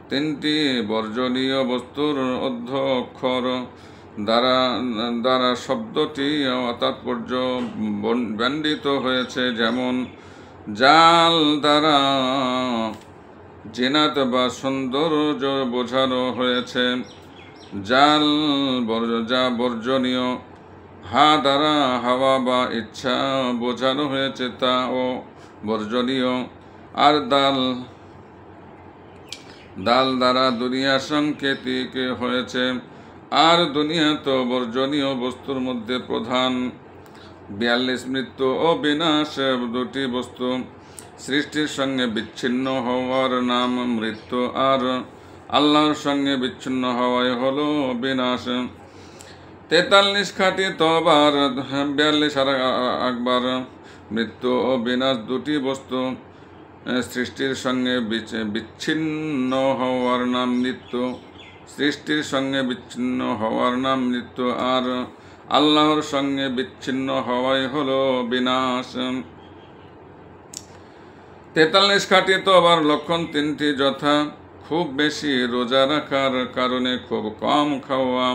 3টি বর্জনীয় বস্তুর অর্ধ অক্ষর দ্বারা শব্দটি তাৎপর্য ব্যণ্ডিত হয়েছে, যেমন জাল দ্বারা জিনাত বা সৌন্দর্য বোঝানো হয়েছে, জাল যা বর্জনীয়। হা দ্বারা হাওয়া বা ইচ্ছা বোঝানো হয়েছে, তা ও বর্জনীয়। আর দাল দ্বারা দুনিয়া সাংকেতিক হয়েছে, আর দুনিয়া তো বর্জনীয় বস্তুর মধ্যে প্রধান। 42 মৃত্যু ও বিনাশ দুটি বস্তু, সৃষ্টির সঙ্গে বিচ্ছিন্ন হওয়ার নাম মৃত্যু, আর আল্লাহর সঙ্গে বিচ্ছিন্ন হওয়াই হলো বিনাশ। 43 খাঁটি তওবার, 42 আর একবার। মৃত্যু ও বিনাশ দুটি বস্তু, সৃষ্টির সঙ্গে বিচ্ছিন্ন হওয়ার নাম মৃত্যু, সৃষ্টির সঙ্গে বিচ্ছিন্ন হওয়ার নাম মৃত্যু, আর আল্লাহর সঙ্গে বিচ্ছিন্ন হওয়াই হলো বিনাশ। 43 খাঁটি তওবার লক্ষণ 3টি যথা খুব বেশি রোজা রাখার কারণে খুব কম খাওয়া,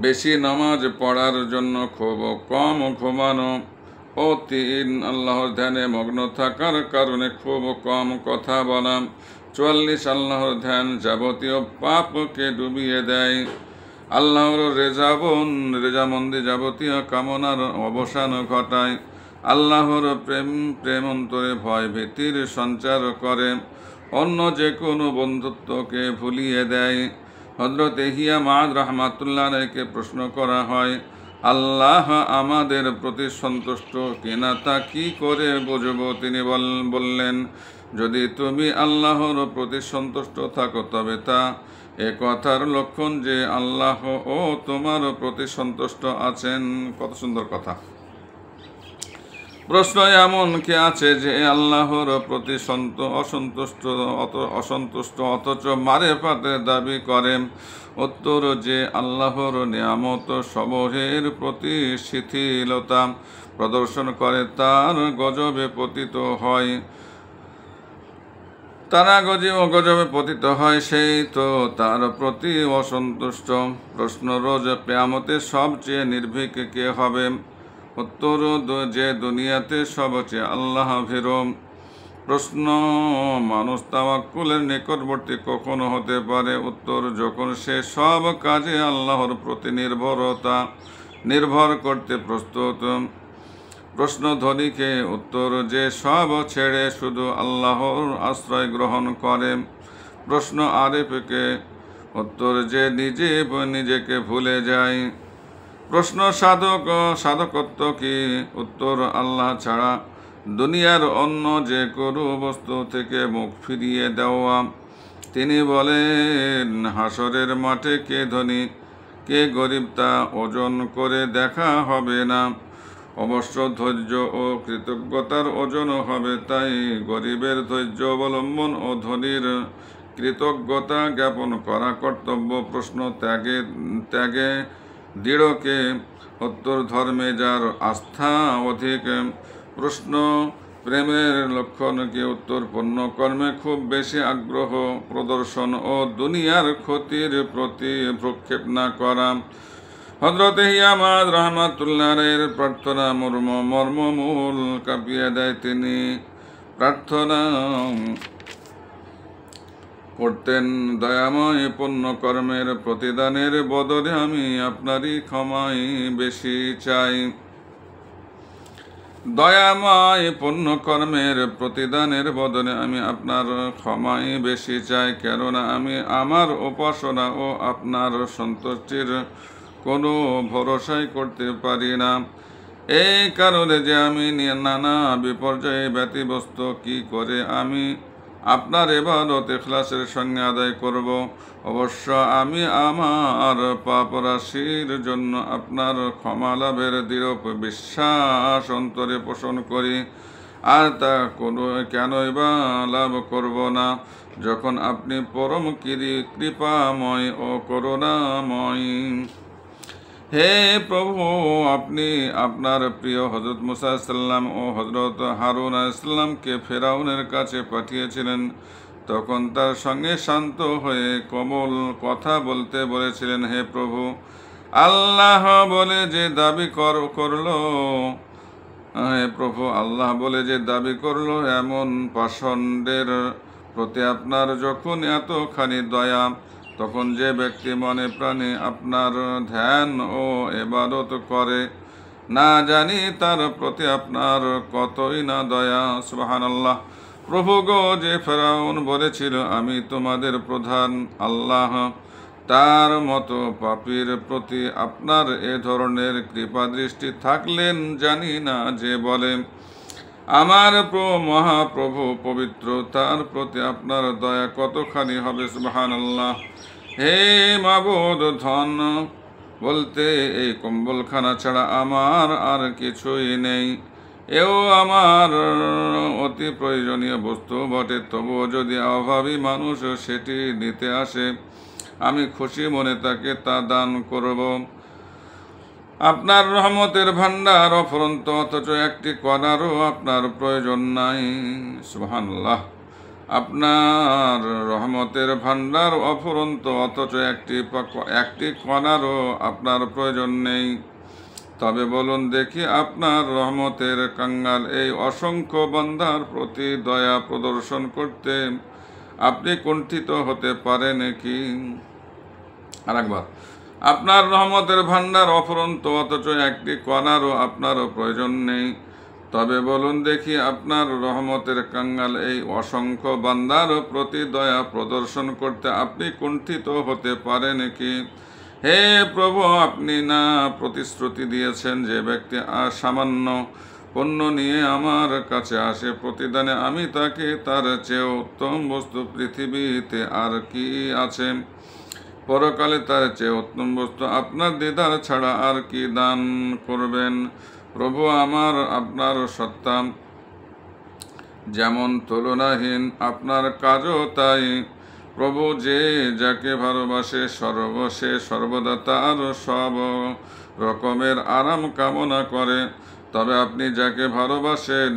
বেশি নামাজ পড়ার জন্য খুব কম ঘুমানো, ও 3 আল্লাহর ধ্যানে মগ্ন থাকার কারণে খুব কম কথা বলা। 44 আল্লাহর ধ্যান যাবতীয় পাপকে ডুবিয়ে দেয়, আল্লাহর রেজামন্দি যাবতীয় কামনার অবসান ঘটায়, আল্লাহর প্রেম অন্তরে ভয় ভীতির সঞ্চার করে, অন্য যে কোনো বন্ধুত্বকে ভুলিয়ে দেয়। হযরত ইহইয়া মাআদ রাহমাতুল্লাহ আলাইহিকে প্রশ্ন করা হয়, আল্লাহ আমাদের প্রতি সন্তুষ্ট কিনা তা কি করে বুঝব? তিনি বললেন, যদি তুমি আল্লাহর প্রতি সন্তুষ্ট থাকো তবে তা এ কথার লক্ষণ যে আল্লাহ ও তোমার প্রতি সন্তুষ্ট আছেন। কত সুন্দর কথা। প্রশ্ন এমন কে আছে যে আল্লাহর প্রতি অসন্তুষ্ট অথচ মারেফাতের দাবি করে? উত্তর, যে আল্লাহর নিয়ামত সমূহের প্রতি শিথিলতা প্রদর্শন করে তার গজবে পতিত হয়, তারা গজবে পতিত হয়, সেই তো তার প্রতি অসন্তুষ্ট। প্রশ্ন, রোজ কিয়ামতে সবচেয়ে নির্ভীক কে হবে? উত্তর, যে দুনিয়াতে সবচেয়ে আল্লাহ ভীরু। প্রশ্ন, মানুষ তাওয়াক্কুলের নিকটবর্তী কখনো হতে পারে? উত্তর, যখন সে সব কাজে আল্লাহর প্রতি নির্ভর করতে প্রস্তুত। প্রশ্ন ধনীকে? উত্তর, যে সব ছেড়ে শুধু আল্লাহর আশ্রয় গ্রহণ করে। প্রশ্ন আরিফকে? উত্তর, যে নিজেকে ভুলে যায়। প্রশ্ন সাধকত্ব কি? উত্তর, আল্লাহ ছাড়া দুনিয়ার অন্য যে কোনো বস্তু থেকে মুখ ফিরিয়ে দেওয়া। তিনি বলেন, হাসরের মাঠে কে ধনী কে গরিব তা ওজন করে দেখা হবে না, অবশ্য ধৈর্য ও কৃতজ্ঞতার ওজন হবে। তাই গরিবের ধৈর্য অবলম্বন ও ধনীর কৃতজ্ঞতা জ্ঞাপন করা কর্তব্য। প্রশ্ন, ত্যাগে দৃঢ়কে? উত্তর, ধর্মে যার আস্থা অধিক। প্রশ্ন, প্রেমের লক্ষণ কি? উত্তর, পুণ্য কর্মে খুব বেশি আগ্রহ প্রদর্শন ও দুনিয়ার ক্ষতির প্রতি প্রক্ষেপ না করা। হযরত ইহইয়া মাআদ রাহমাতুল্লাহ আলাইহির প্রার্থনা মর্মমূল কাঁপিয়ে দেয়। তিনি প্রার্থনা পড়তেন, দয়াময় পুণ্য কর্মের প্রতিদানের বদলে আমি আপনারই ক্ষমাই বেশি চাই। দয়াময় পুণ্য কর্মের প্রতিদানের বদলে আমি আপনার ক্ষমাই বেশি চাই, কেননা আমি আমার উপাসনা ও আপনার সন্তুষ্টির কোনো ভরসাই করতে পারি না। এই কারণে যে আমি নানা বিপর্যয়ে ব্যতিব্যস্ত, কি করে আমি আপনার ইবাদত ইখলাসের সঙ্গে আদায় করব। অবশ্য আমি আমার পাপ রাশির জন্য আপনার ক্ষমা লাভের দৃঢ় বিশ্বাস অন্তরে পোষণ করি, আর তা কেনই বা লাভ করব না, যখন আপনি পরম কৃপাময় ও করুণাময়। হে প্রভু, আপনি আপনার প্রিয় হযরত মুসা আলাইহিস সালাম ও হযরত হারুন আলাইহিস সালামকে ফেরাউনের কাছে পাঠিয়েছিলেন। তখন তার সঙ্গে শান্ত হয়ে কোমল কথা বলতে বলেছিলেন, হে প্রভু, আল্লাহ বলে যে দাবি করলো হে প্রভু, আল্লাহ বলে যে দাবি করলো, এমন পাষণ্ডের প্রতি আপনার যখন এতখানি দয়া, তখন যে ব্যক্তি মনে প্রাণে আপনার ধ্যান ও ইবাদত করে, না জানি তার প্রতি আপনার কতই না দয়া। সুবহানাল্লাহ। প্রভু গো, যে ফেরাউন বলেছিল আমি তোমাদের প্রধান, আল্লাহ তার মতো পাপীর প্রতি আপনার এ ধরনের কৃপা দৃষ্টি থাকলেন জানি না, যে বলে আমার মহাপ্রভু পবিত্র, তার প্রতি আপনার দয়া কতখানি হবে। সুবহানাল্লাহ। হে মাবুদ, ধন বলতে এই কম্বলখানা ছাড়া আমার আর কিছুই নেই। এও আমার অতি প্রয়োজনীয় বস্তু বটে, তবুও যদি অভাবী মানুষ সেটি নিতে আসে, আমি খুশি মনে তাকে তা দান করব। আপনার রহমতের ভান্ডার অফুরন্ত, অথচ একটি কণারও আপনার প্রয়োজন নাই। সুবহানাল্লাহ। আপনার রহমতের ভান্ডার অফুরন্ত, অথচ একটি কণারও আপনার প্রয়োজন নেই। তবে বলুন দেখি, আপনার রহমতের কাঙ্গাল এই অসংখ্য বান্দার প্রতি দয়া প্রদর্শন করতে আপনি কুণ্ঠিত হতে পারেন কি? আরেকবার, আপনার রহমতের ভান্ডার অফুরন্ত, অথচ একটি কণারও আপনারও প্রয়োজন নেই। তবে বলুন দেখি, আপনার রহমতের কাঙ্গাল এই অসংখ্য বান্দার প্রতি দয়া প্রদর্শন করতে আপনি কুণ্ঠিত হতে পারেন কি? হে প্রভু, আপনি না প্রতিশ্রুতি দিয়েছেন, যে ব্যক্তি সামান্য পণ্য নিয়ে আমার কাছে আসে, প্রতিদানে আমি তাকে তার চেয়ে উত্তম বস্তু পৃথিবীতে আর কি আছে, পরকালে তার চেয়ে উত্তম বস্তু আপনার দিদার ছাড়া আর কি দান করবেন। প্রভু আমার, আপনার সত্তা যেমন তুলনাহীন, আপনার কাজও তাই। প্রভু, যে যাকে ভালোবাসে সে সর্বদা তার সব রকমের আরাম কামনা করে। তবে আপনি যাকে ভালোবাসেন,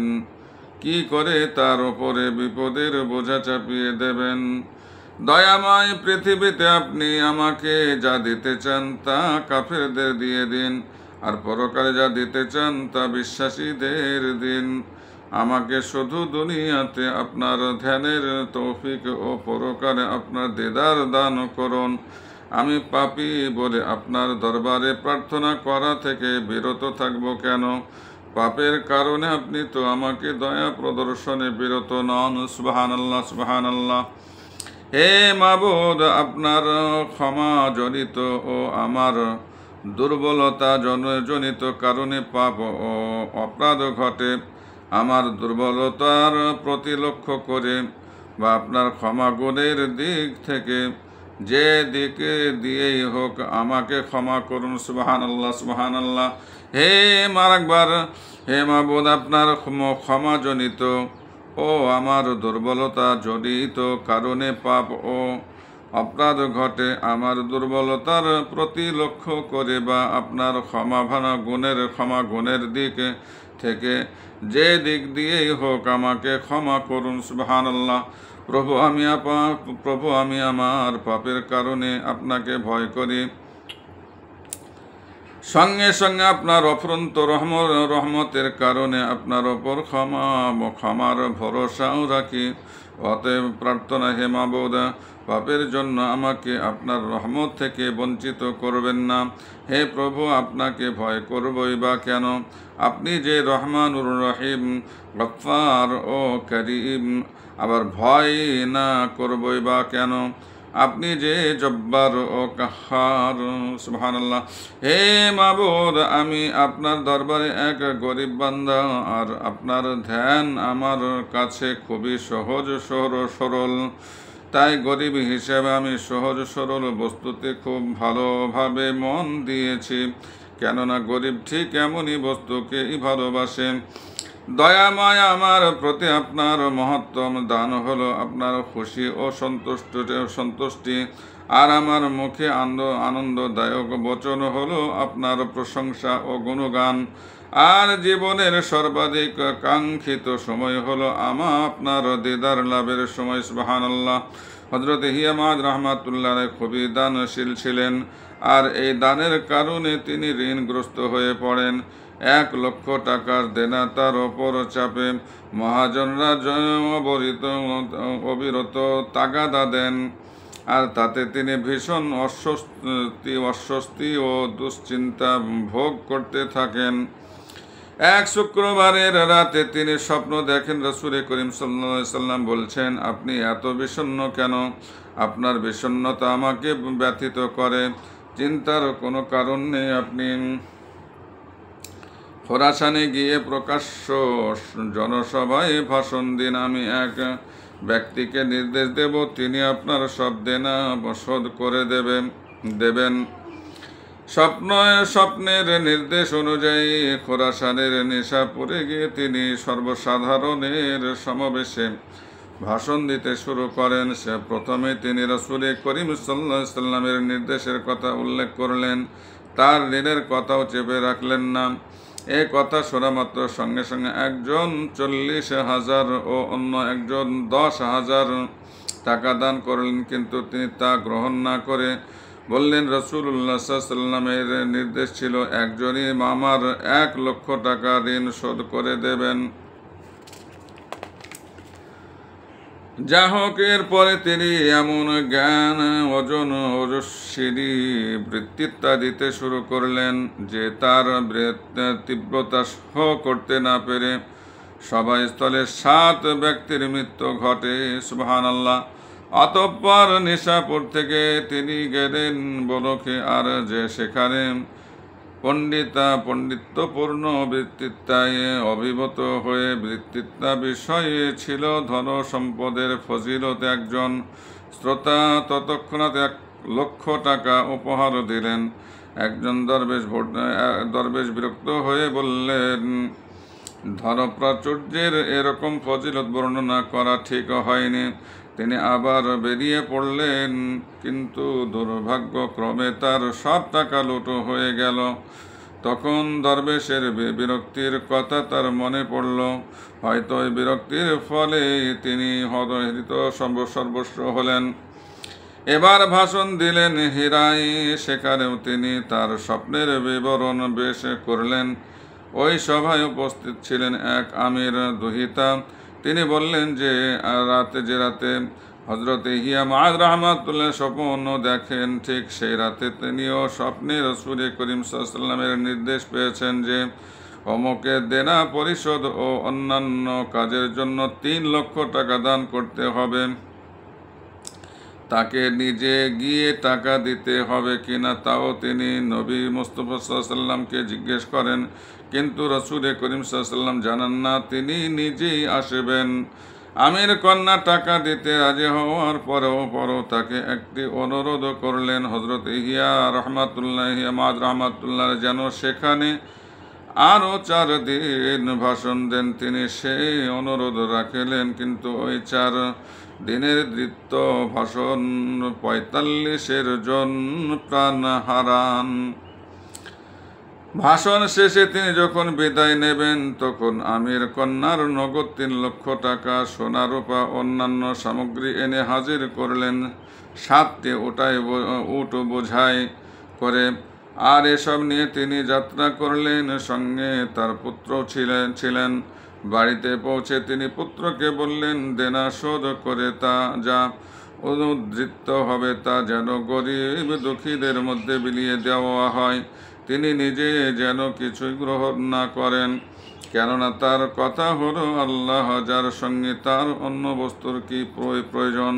কি করে তার ওপরে বিপদের বোঝা চাপিয়ে দেবেন? দয়াময়, পৃথিবীতে আপনি আমাকে যা দিতে চান তা কাফেরদের দিয়ে দিন, আর পরকালে যা দিতে চান তা বিশ্বাসীদের দিন। আমাকে শুধু দুনিয়াতে আপনার ধ্যানের তৌফিক ও পরকালে আপনার দিদার দান করুন। আমি পাপী বলে আপনার দরবারে প্রার্থনা করা থেকে বিরত থাকব কেন? পাপের কারণে আপনি তো আমাকে দয়া প্রদর্শনে বিরত নন। সুবহানাল্লাহ, সুবহানাল্লাহ। হে মাবুদ, আপনার ক্ষমা জনিত ও আমার দুর্বলতা জনিত কারণে পাপ ও অপরাধ ঘটে। আমার দুর্বলতার প্রতি লক্ষ্য করে বা আপনার ক্ষমা গুণের দিক থেকে যে দিকে দিয়েই হোক আমাকে ক্ষমা করুন। সুবহানাল্লাহ, সুবহানাল্লাহ। হে মারাকবার, হে মাবুদ, আপনার ক্ষমা জনিত ও আমার দুর্বলতা জনিত কারণে পাপ ও অপরাধ ঘটে। আমার দুর্বলতার প্রতি লক্ষ্য করে বা আপনার ক্ষমা গুণের দিক থেকে যে দিক দিয়েই হোক আমাকে ক্ষমা করুন। সুবহানাল্লাহ। প্রভু, আমি আমার পাপের কারণে আপনাকে ভয় করি, সঙ্গে সঙ্গে আপনার অফুরন্ত রহমতের কারণে আপনার ওপর ক্ষমার ভরসাও রাখি। অতএব প্রার্থনা, হে মাবুদ, পাপের জন্য আমাকে আপনার রহমত থেকে বঞ্চিত করবেন না। হে প্রভু, আপনাকে ভয় করবই বা কেন? আপনি যে রহমানুর রহিম, গফফার ও করিম, আবার ভয় না করবই বা কেন? আপনি যে জব্বার ও কাহ্হার। সুবহানাল্লাহ। হে মাবুদ, আমি আপনার দরবারে এক গরিব বান্দা, আর আপনার ধ্যান আমার কাছে খুবই সহজ সরল। তাই গরিব হিসেবে আমি সহজ সরল বস্তুতে খুব ভালোভাবে মন দিয়েছি, কেননা গরিব ঠিক এমনই বস্তুকেই ভালোবাসে। দয়াময় আমার প্রতি আপনার মহত্তম দান হলো আপনার খুশি ও সন্তুষ্টি, আর আমার মুখে আনন্দদায়ক বচন হলো আপনার প্রশংসা ও গুণগান। আর জীবনের সর্বাধিক কাঙ্ক্ষিত সময় হলো আপনার দিদার লাভের সময়। সুবহানাল্লাহ। হযরত হিয়ামাদ রাহমাতুল্লাহ খুবই দানশীল ছিলেন, আর এই দানের কারণে তিনি ঋণগ্রস্ত হয়ে পড়েন। 1,00,000 টাকার দেনা তার ওপর চাপে মহাজনরা অবিরত তাগাদা দেন, আর তাতে তিনি ভীষণ অস্বস্তি ও দুশ্চিন্তা ভোগ করতে থাকেন। এক শুক্রবারের রাতে তিনি স্বপ্ন দেখেন রাসূল করিম সাল্লাল্লাহু আলাইহি সাল্লাম বলছেন, আপনি এত বিষণ্ণ কেন? আপনার বিষণ্ণতা আমাকে ব্যথিত করে। চিন্তার কোনো কারণ নেই। আপনি খোরাসানে গিয়ে প্রকাশ্য জনসভায় ভাষণ দিন। আমি এক ব্যক্তিকে নির্দেশ দেব, তিনি আপনার সব দেনা শোধ করে দেবেন। স্বপ্নের নির্দেশ অনুযায়ী খোরাসানের নিশাপুরে গিয়ে তিনি সর্বসাধারণের সমাবেশে ভাষণ দিতে শুরু করেন। প্রথমে তিনি রাসূল করিম সাল্লাল্লাহু আলাইহি সাল্লামের নির্দেশের কথা উল্লেখ করলেন, তার ঋণের কথাও চেপে রাখলেন না। এ কথা শোনা মাত্র সঙ্গে সঙ্গে একজন 40,000 ও অন্য একজন 10,000 টাকা দান করলেন, কিন্তু তিনি তা গ্রহণ না করে বললেন, রাসূলুল্লাহ সাল্লাল্লাহু আলাইহি সাল্লামের নির্দেশ ছিল একজনই আমার 1,00,000 টাকা ঋণ শোধ করে দেবেন। যা হোক, এরপরে তিনি এমন জ্ঞান ওজন ওজস্বিনী বৃত্তিত্বা দিতে শুরু করলেন যে তার তীব্রতা সহ করতে না পেরে সভাস্থলে 7 ব্যক্তির মৃত্যু ঘটে। সুবহানাল্লাহ। অতঃপর নিশাপুর থেকে তিনি গেলেন বলকে, আর যে সেখানে পণ্ডিত্যপূর্ণ বৃত্তিত্বায় অভিভূত হয়ে বৃত্তিত্বা বিষয়ে ছিল ধন সম্পদের ফজিলত। একজন শ্রোতা তৎক্ষণাৎ 1,00,000 টাকা উপহার দিলেন। একজন দরবেশ বিরক্ত হয়ে বললেন, ধনপ্রাচুর্যের এরকম ফজিলত বর্ণনা করা ঠিক হয়নি। তিনি আবার বেরিয়ে পড়লেন, কিন্তু দুর্ভাগ্যক্রমে তার সব টাকা লুটো হয়ে গেল। তখন দরবেশের বিরক্তির কথা তার মনে পড়ল। হয়তো এই বিরক্তির ফলে তিনি হতহৃত সর্বস্ব হলেন। এবার ভাষণ দিলেন হীরায়। সেখানেও তিনি তার স্বপ্নের বিবরণ পেশ করলেন। ওই সভায় উপস্থিত ছিলেন এক আমির দুহিতা। তিনি বললেন যে রাতে হযরত হিয়ামাদ রাহমাতুল্লাহ স্বপ্ন দেখেন, ঠিক সেই রাতে তিনিও স্বপ্নে রাসূল করিম সাল্লাল্লাহু আলাইহি সাল্লামের নির্দেশ পেয়েছেন যে অমুকের দেনা পরিশোধ ও অন্যান্য কাজের জন্য 3,00,000 টাকা দান করতে হবে। তাকে নিজে গিয়ে টাকা দিতে হবে কিনা তাও তিনি নবী মুস্তাফা সাল্লাল্লাহু আলাইহি সাল্লামকে জিজ্ঞেস করেন, কিন্তু রাসূল করিম সাল্লাল্লাহু আলাইহি সাল্লাম জানান না তিনি নিজেই আসবেন। আমির কন্যা টাকা দিতে রাজি হওয়ার পরেও তাকে একটি অনুরোধ করলেন। হযরত হিয়ামাদ রাহমাতুল্লাহ যেন সেখানে আরও 4 দিন ভাষণ দেন। তিনি সেই অনুরোধ রাখলেন, কিন্তু ওই 4 দিনের দৃপ্ত ভাষণ 45 জন প্রাণ হারান। ভাষণ শেষে তিনি যখন বিদায় নেবেন, তখন আমির কন্যার নগদ 3,00,000 টাকা, সোনা রূপা অন্যান্য সামগ্রী এনে হাজির করলেন 7টি উট বোঝাই করে। আর এসব নিয়ে তিনি যাত্রা করলেন। সঙ্গে তার পুত্র ছিলেন। বাড়িতে পৌঁছে তিনি পুত্রকে বললেন, দেনা শোধ করে তা যা অনুদ্ধৃত হবে তা যেন গরিব দুঃখীদের মধ্যে বিলিয়ে দেওয়া হয়। তিনি নিজে যেন কিছুই গ্রহণ না করেন, কেননা তার কথা হলো আল্লাহ যার সঙ্গে তার অন্য বস্তুর কি প্রয়োজন।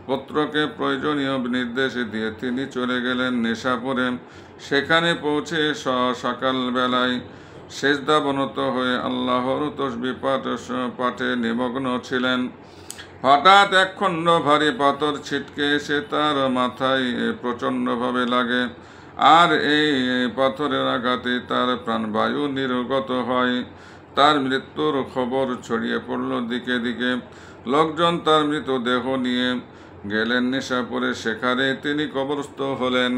পুত্রকে প্রয়োজনীয় নির্দেশ দিয়ে তিনি চলে গেলেন নিশাপুরে। সেখানে পৌঁছে সকালবেলায় সেজদাবনত হয়ে আল্লাহর তসবিহ পাঠে নিমগ্ন ছিলেন। হঠাৎ এক খণ্ড ভারী পাথর ছিটকে এসে তার মাথায় প্রচণ্ডভাবে লাগে, আর এই পাথরের আঘাতে তার প্রাণবায়ু নির্গত হয়। তার মৃত্যুর খবর ছড়িয়ে পড়ল দিকে দিকে। লোকজন তার মৃতদেহ নিয়ে গেলেন নিশাপুরে, সেখানে তিনি কবরস্থ হলেন।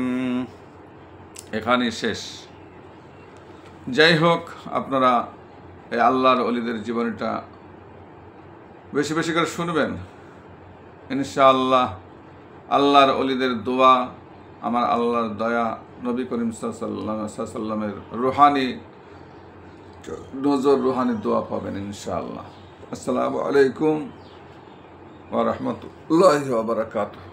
এখানেই শেষ। যাই হোক, আপনারা এই আল্লাহর ওলিদের জীবনীটা বেশি বেশি করে শুনবেন। ইনশাআল্লাহ আল্লাহর ওলিদের দোয়া, আমার আল্লাহর দয়া, নবী করিম সাল্লাল্লাহু আলাইহি ওয়াসাল্লামের রুহানি নজর, রুহানি দোয়া পাবেন ইনশাআল্লাহ। আসসালামু আলাইকুম ওয়া রাহমাতুল্লাহি ওয়া বারাকাতুহু।